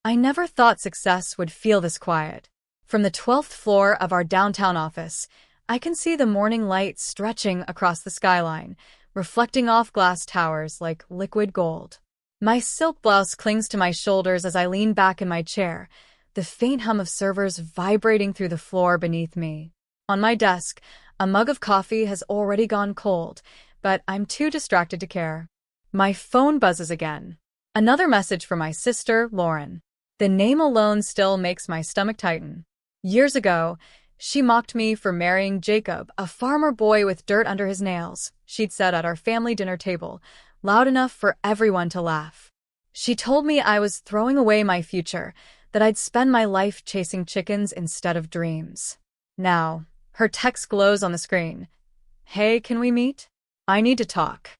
I never thought success would feel this quiet. From the 12th floor of our downtown office, I can see the morning light stretching across the skyline, reflecting off glass towers like liquid gold. My silk blouse clings to my shoulders as I lean back in my chair, the faint hum of servers vibrating through the floor beneath me. On my desk, a mug of coffee has already gone cold, but I'm too distracted to care. My phone buzzes again. Another message from my sister, Lauren. The name alone still makes my stomach tighten. Years ago, she mocked me for marrying Jacob, a farmer boy with dirt under his nails, she'd said at our family dinner table, loud enough for everyone to laugh. She told me I was throwing away my future, that I'd spend my life chasing chickens instead of dreams. Now, her text glows on the screen. Hey, can we meet? I need to talk.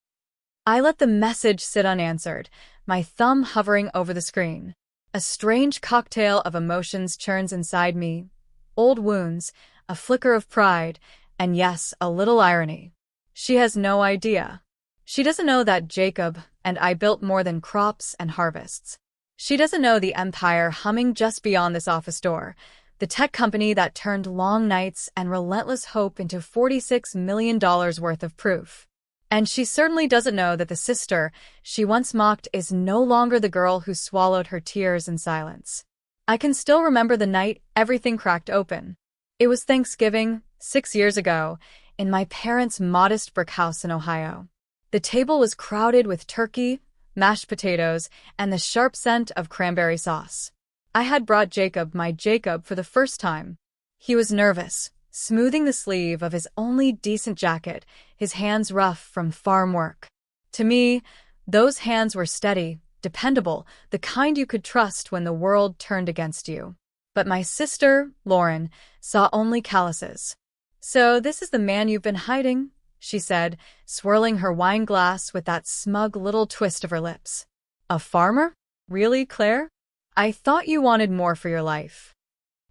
I let the message sit unanswered, my thumb hovering over the screen. A strange cocktail of emotions churns inside me. Old wounds, a flicker of pride, and yes, a little irony. She has no idea. She doesn't know that Jacob and I built more than crops and harvests. She doesn't know the empire humming just beyond this office door, the tech company that turned long nights and relentless hope into $46 million worth of proof. And she certainly doesn't know that the sister she once mocked is no longer the girl who swallowed her tears in silence. I can still remember the night everything cracked open. It was Thanksgiving, 6 years ago, in my parents' modest brick house in Ohio. The table was crowded with turkey, mashed potatoes, and the sharp scent of cranberry sauce. I had brought Jacob, my Jacob, for the first time. He was nervous, smoothing the sleeve of his only decent jacket, his hands rough from farm work. To me, those hands were steady, dependable, the kind you could trust when the world turned against you. But my sister, Lauren, saw only calluses. So this is the man you've been hiding, she said, swirling her wine glass with that smug little twist of her lips. A farmer? Really, Claire? I thought you wanted more for your life.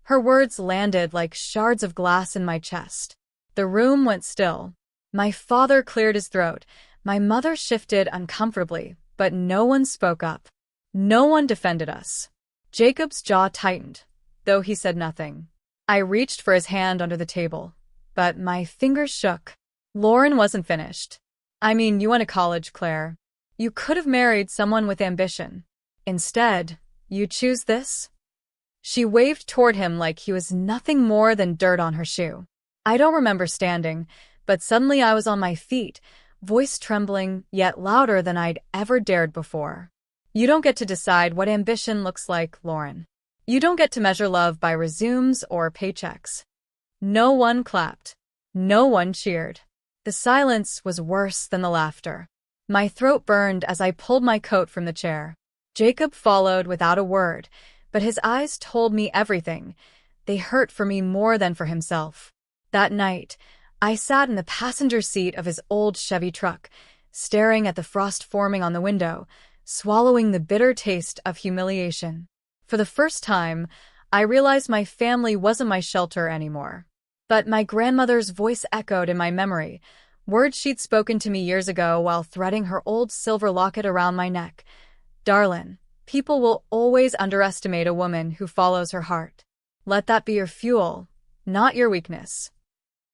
Her words landed like shards of glass in my chest. The room went still. My father cleared his throat. My mother shifted uncomfortably, but no one spoke up. No one defended us. Jacob's jaw tightened, though he said nothing. I reached for his hand under the table, but my fingers shook. Lauren wasn't finished. I mean, you went to college, Claire. You could have married someone with ambition. Instead, you choose this? She waved toward him like he was nothing more than dirt on her shoe. I don't remember standing, but suddenly I was on my feet, voice trembling, yet louder than I'd ever dared before. You don't get to decide what ambition looks like, Lauren. You don't get to measure love by resumes or paychecks. No one clapped. No one cheered. The silence was worse than the laughter. My throat burned as I pulled my coat from the chair. Jacob followed without a word, but his eyes told me everything. They hurt for me more than for himself. That night, I sat in the passenger seat of his old Chevy truck, staring at the frost forming on the window, swallowing the bitter taste of humiliation. For the first time, I realized my family wasn't my shelter anymore. But my grandmother's voice echoed in my memory, words she'd spoken to me years ago while threading her old silver locket around my neck. Darlin', people will always underestimate a woman who follows her heart. Let that be your fuel, not your weakness.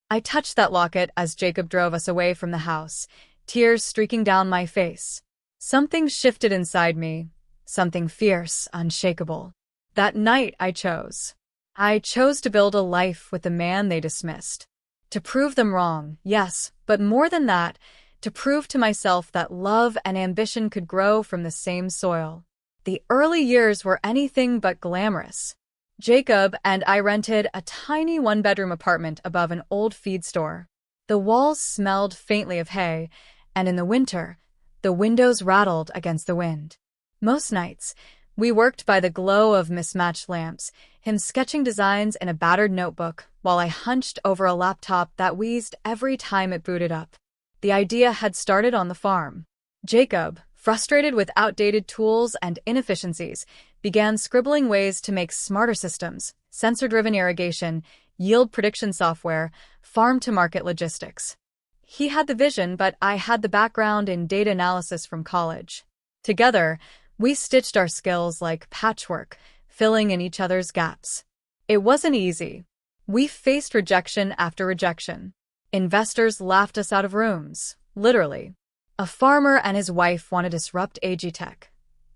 I touched that locket as Jacob drove us away from the house, tears streaking down my face. Something shifted inside me, something fierce, unshakable. That night I chose. I chose to build a life with the man they dismissed. To prove them wrong, yes, but more than that, to prove to myself that love and ambition could grow from the same soil. The early years were anything but glamorous. Jacob and I rented a tiny one-bedroom apartment above an old feed store. The walls smelled faintly of hay, and in the winter, the windows rattled against the wind. Most nights, we worked by the glow of mismatched lamps, him sketching designs in a battered notebook while I hunched over a laptop that wheezed every time it booted up. The idea had started on the farm. Jacob, frustrated with outdated tools and inefficiencies, began scribbling ways to make smarter systems, sensor-driven irrigation, yield prediction software, farm-to-market logistics. He had the vision, but I had the background in data analysis from college. Together, We stitched our skills like patchwork, filling in each other's gaps. It wasn't easy. We faced rejection after rejection. Investors laughed us out of rooms, literally. A farmer and his wife wanted to disrupt Agitech.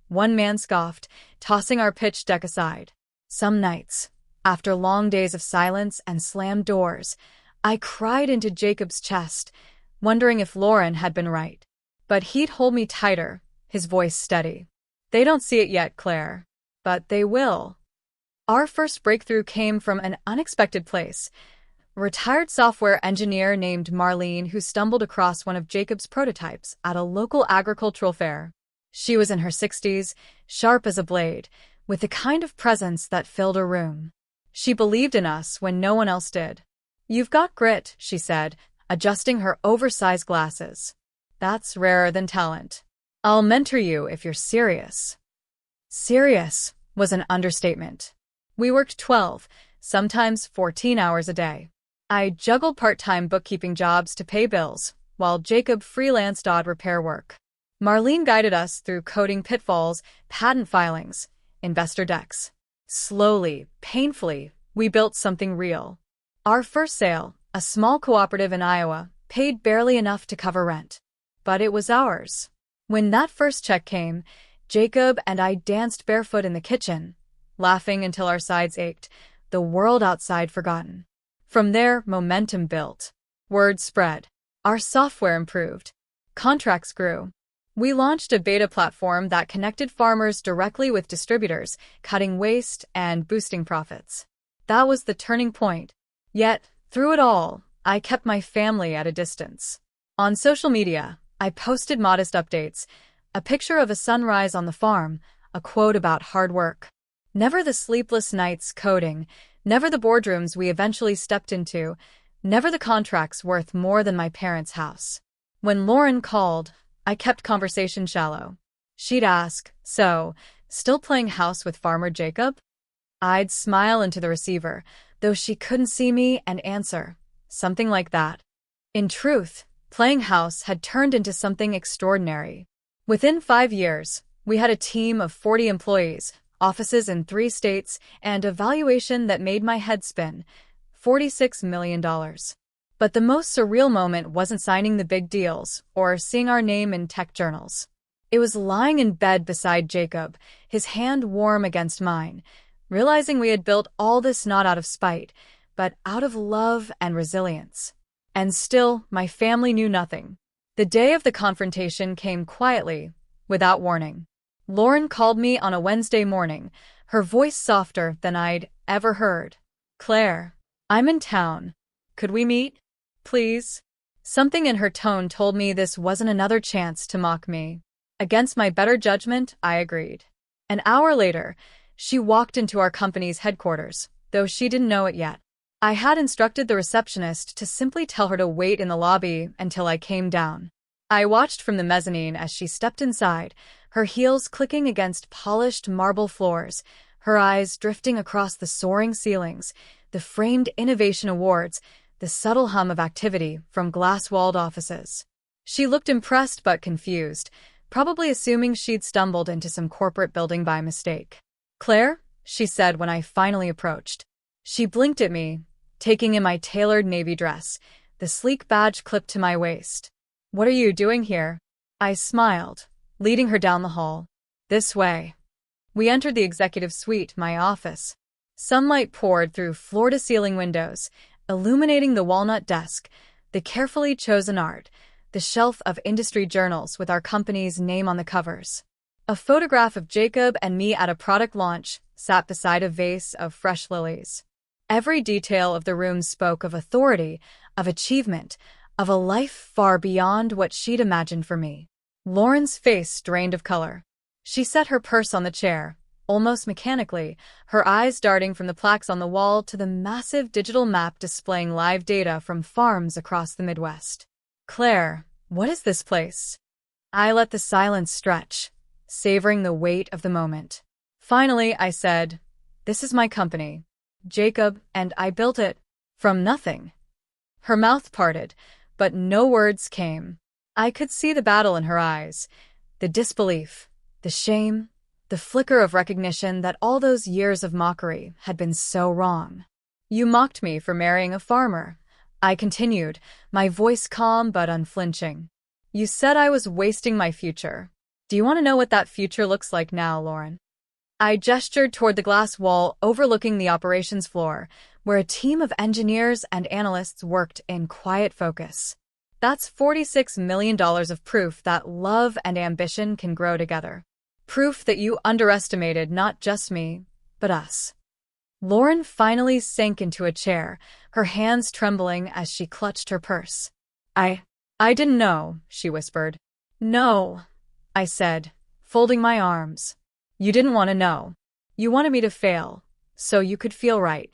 One man scoffed, tossing our pitch deck aside. Some nights, after long days of silence and slammed doors, I cried into Jacob's chest, wondering if Lauren had been right. But he'd hold me tighter, his voice steady. They don't see it yet, Claire. But they will. Our first breakthrough came from an unexpected place. A retired software engineer named Marlene who stumbled across one of Jacob's prototypes at a local agricultural fair. She was in her 60s, sharp as a blade, with the kind of presence that filled a room. She believed in us when no one else did. "You've got grit," she said, adjusting her oversized glasses. "That's rarer than talent. I'll mentor you if you're serious." Serious was an understatement. We worked 12, sometimes 14 hours a day. I juggled part-time bookkeeping jobs to pay bills, while Jacob freelanced odd repair work. Marlene guided us through coding pitfalls, patent filings, investor decks. Slowly, painfully, we built something real. Our first sale, a small cooperative in Iowa, paid barely enough to cover rent. But it was ours. When that first check came, Jacob and I danced barefoot in the kitchen, laughing until our sides ached, the world outside forgotten. From there, momentum built. Word spread. Our software improved. Contracts grew. We launched a beta platform that connected farmers directly with distributors, cutting waste and boosting profits. That was the turning point. Yet, through it all, I kept my family at a distance. On social media, I posted modest updates, a picture of a sunrise on the farm, a quote about hard work. Never the sleepless nights coding, never the boardrooms we eventually stepped into, never the contracts worth more than my parents' house. When Lauren called, I kept conversation shallow. She'd ask, "So, still playing house with Farmer Jacob?" I'd smile into the receiver, though she couldn't see me, and answer, "Something like that." In truth, playing house had turned into something extraordinary. Within 5 years, we had a team of 40 employees, offices in 3 states, and a valuation that made my head spin, $46 million. But the most surreal moment wasn't signing the big deals or seeing our name in tech journals. It was lying in bed beside Jacob, his hand warm against mine, realizing we had built all this not out of spite, but out of love and resilience. And still, my family knew nothing. The day of the confrontation came quietly, without warning. Lauren called me on a Wednesday morning, her voice softer than I'd ever heard. "Claire, I'm in town. Could we meet? Please?" Something in her tone told me this wasn't another chance to mock me. Against my better judgment, I agreed. An hour later, she walked into our company's headquarters, though she didn't know it yet. I had instructed the receptionist to simply tell her to wait in the lobby until I came down. I watched from the mezzanine as she stepped inside, her heels clicking against polished marble floors, her eyes drifting across the soaring ceilings, the framed innovation awards, the subtle hum of activity from glass-walled offices. She looked impressed but confused, probably assuming she'd stumbled into some corporate building by mistake. "Claire?" she said when I finally approached. She blinked at me, taking in my tailored navy dress, the sleek badge clipped to my waist. "What are you doing here?" I smiled, leading her down the hall. "This way." We entered the executive suite, my office. Sunlight poured through floor-to-ceiling windows, illuminating the walnut desk, the carefully chosen art, the shelf of industry journals with our company's name on the covers. A photograph of Jacob and me at a product launch sat beside a vase of fresh lilies. Every detail of the room spoke of authority, of achievement, of a life far beyond what she'd imagined for me. Lauren's face drained of color. She set her purse on the chair, almost mechanically, her eyes darting from the plaques on the wall to the massive digital map displaying live data from farms across the Midwest. "Claire, what is this place?" I let the silence stretch, savoring the weight of the moment. Finally, I said, "This is my company. Jacob and I built it from nothing." Her mouth parted, but no words came. I could see the battle in her eyes, the disbelief, The shame, the flicker of recognition that all those years of mockery had been so wrong. You mocked me for marrying a farmer, I continued, my voice calm but unflinching. You said I was wasting my future. Do you want to know what that future looks like now, Lauren? I gestured toward the glass wall overlooking the operations floor, where a team of engineers and analysts worked in quiet focus. That's $46 million of proof that love and ambition can grow together. Proof that you underestimated not just me, but us. Lauren finally sank into a chair, her hands trembling as she clutched her purse. I didn't know, she whispered. No, I said, folding my arms. You didn't want to know. You wanted me to fail, so you could feel right.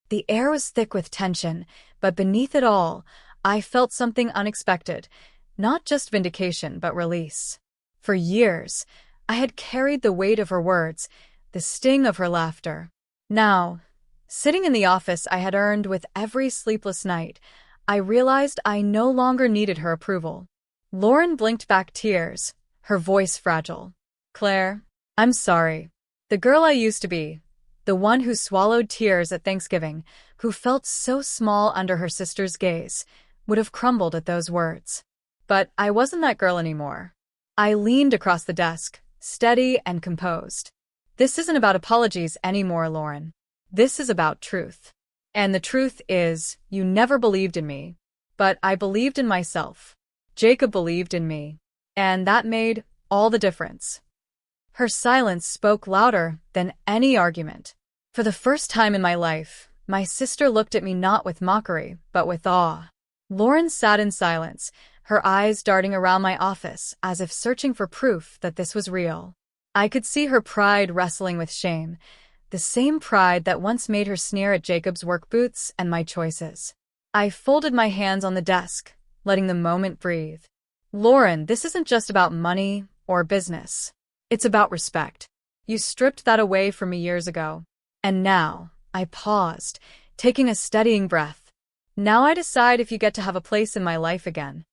The air was thick with tension, but beneath it all, I felt something unexpected, not just vindication but release. For years, I had carried the weight of her words, the sting of her laughter. Now, sitting in the office I had earned with every sleepless night, I realized I no longer needed her approval. Lauren blinked back tears, her voice fragile. Claire, I'm sorry. The girl I used to be, the one who swallowed tears at Thanksgiving, who felt so small under her sister's gaze, would have crumbled at those words. But I wasn't that girl anymore. I leaned across the desk, steady and composed. This isn't about apologies anymore, Lauren. This is about truth. And the truth is, you never believed in me. But I believed in myself. Jacob believed in me. And that made all the difference. Her silence spoke louder than any argument. For the first time in my life, my sister looked at me not with mockery, but with awe. Lauren sat in silence, her eyes darting around my office as if searching for proof that this was real. I could see her pride wrestling with shame, the same pride that once made her sneer at Jacob's work boots and my choices. I folded my hands on the desk, letting the moment breathe. Lauren, this isn't just about money or business. It's about respect. You stripped that away from me years ago. And now, I paused, taking a steadying breath. Now I decide if you get to have a place in my life again.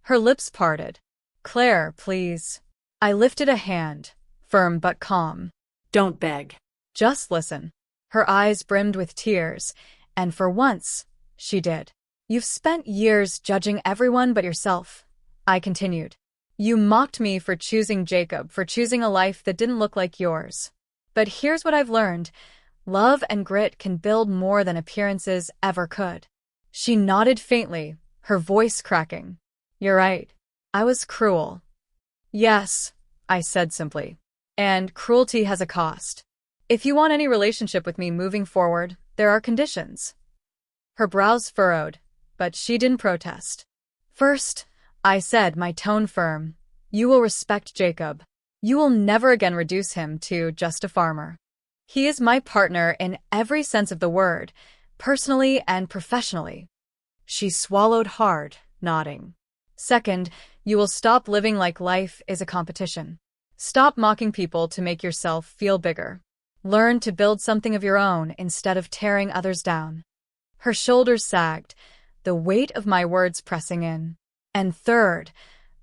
Her lips parted. Claire, please. I lifted a hand, firm but calm. Don't beg. Just listen. Her eyes brimmed with tears, and for once, she did. You've spent years judging everyone but yourself, I continued. You mocked me for choosing Jacob, for choosing a life that didn't look like yours. But here's what I've learned. Love and grit can build more than appearances ever could. She nodded faintly, her voice cracking. You're right. I was cruel. Yes, I said simply. And cruelty has a cost. If you want any relationship with me moving forward, there are conditions. Her brows furrowed, but she didn't protest. First, I said, my tone firm, you will respect Jacob. You will never again reduce him to just a farmer. He is my partner in every sense of the word, personally and professionally. She swallowed hard, nodding. Second, you will stop living like life is a competition. Stop mocking people to make yourself feel bigger. Learn to build something of your own instead of tearing others down. Her shoulders sagged, the weight of my words pressing in. And third,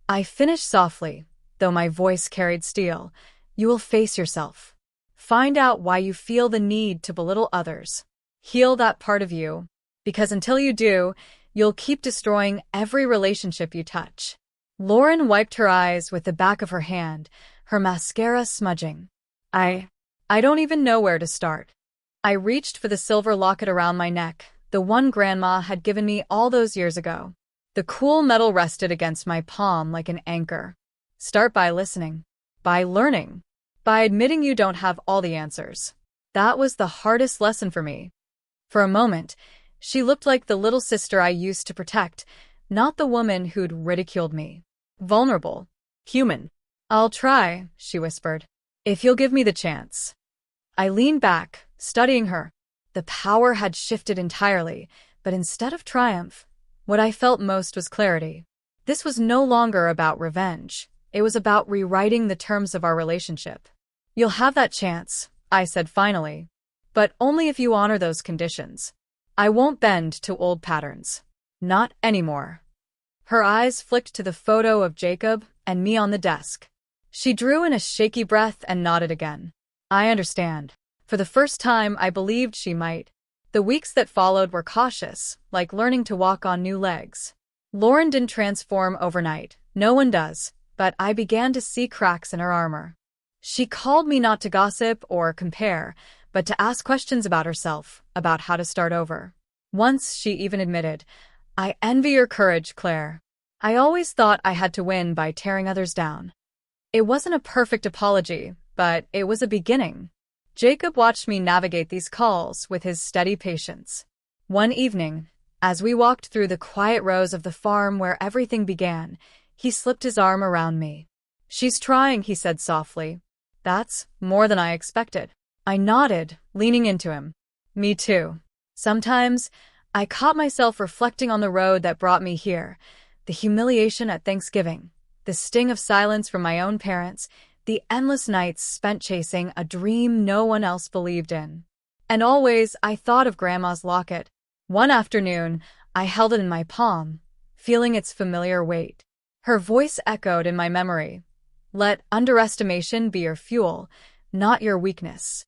I finished softly, though my voice carried steel, you will face yourself. Find out why you feel the need to belittle others. Heal that part of you, because until you do, you'll keep destroying every relationship you touch. Lauren wiped her eyes with the back of her hand, her mascara smudging. I don't even know where to start. I reached for the silver locket around my neck, the one Grandma had given me all those years ago. The cool metal rested against my palm like an anchor. Start by listening, by learning, by admitting you don't have all the answers. That was the hardest lesson for me. For a moment, she looked like the little sister I used to protect, not the woman who'd ridiculed me. Vulnerable. Human. I'll try, she whispered, if you'll give me the chance. I leaned back, studying her. The power had shifted entirely, but instead of triumph, what I felt most was clarity. This was no longer about revenge. It was about rewriting the terms of our relationship. You'll have that chance, I said finally, but only if you honor those conditions. I won't bend to old patterns. Not anymore. Her eyes flicked to the photo of Jacob and me on the desk. She drew in a shaky breath and nodded again. I understand. For the first time, I believed she might. The weeks that followed were cautious, like learning to walk on new legs. Lauren didn't transform overnight. No one does. But I began to see cracks in her armor. She called me not to gossip or compare, but to ask questions about herself, about how to start over. Once she even admitted, "I envy your courage, Claire. I always thought I had to win by tearing others down." It wasn't a perfect apology, but it was a beginning. Jacob watched me navigate these calls with his steady patience. One evening, as we walked through the quiet rows of the farm where everything began, he slipped his arm around me. "She's trying," he said softly. "That's more than I expected." I nodded, leaning into him. "Me too." Sometimes, I caught myself reflecting on the road that brought me here, the humiliation at Thanksgiving, the sting of silence from my own parents, the endless nights spent chasing a dream no one else believed in. And always, I thought of Grandma's locket. One afternoon, I held it in my palm, feeling its familiar weight. Her voice echoed in my memory. "Let underestimation be your fuel, not your weakness."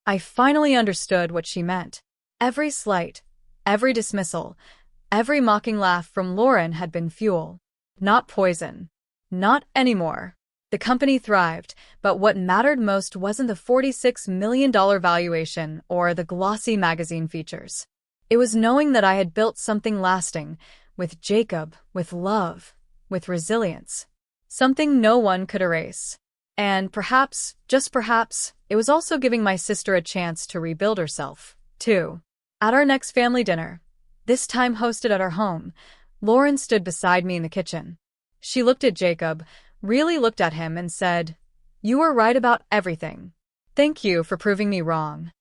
I finally understood what she meant. Every slight, every dismissal, every mocking laugh from Lauren had been fuel, not poison. Not anymore. The company thrived, but what mattered most wasn't the $46 million valuation or the glossy magazine features. It was knowing that I had built something lasting, with Jacob, with love, with resilience. Something no one could erase. And perhaps, just perhaps, it was also giving my sister a chance to rebuild herself, too. At our next family dinner, this time hosted at our home, Lauren stood beside me in the kitchen. She looked at Jacob, really looked at him and said, "You were right about everything. Thank you for proving me wrong."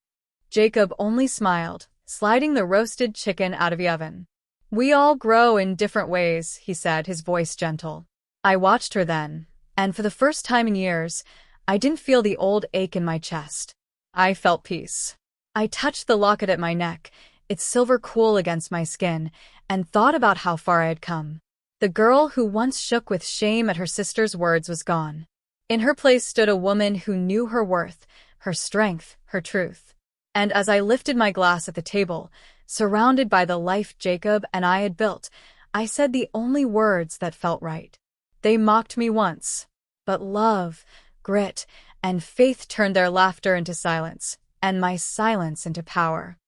Jacob only smiled, sliding the roasted chicken out of the oven. "We all grow in different ways," he said, his voice gentle. I watched her then, and for the first time in years, I didn't feel the old ache in my chest. I felt peace. I touched the locket at my neck, its silver cool against my skin, and thought about how far I had come. The girl who once shook with shame at her sister's words was gone. In her place stood a woman who knew her worth, her strength, her truth. And as I lifted my glass at the table, surrounded by the life Jacob and I had built, I said the only words that felt right. They mocked me once, but love, grit, and faith turned their laughter into silence, and my silence into power.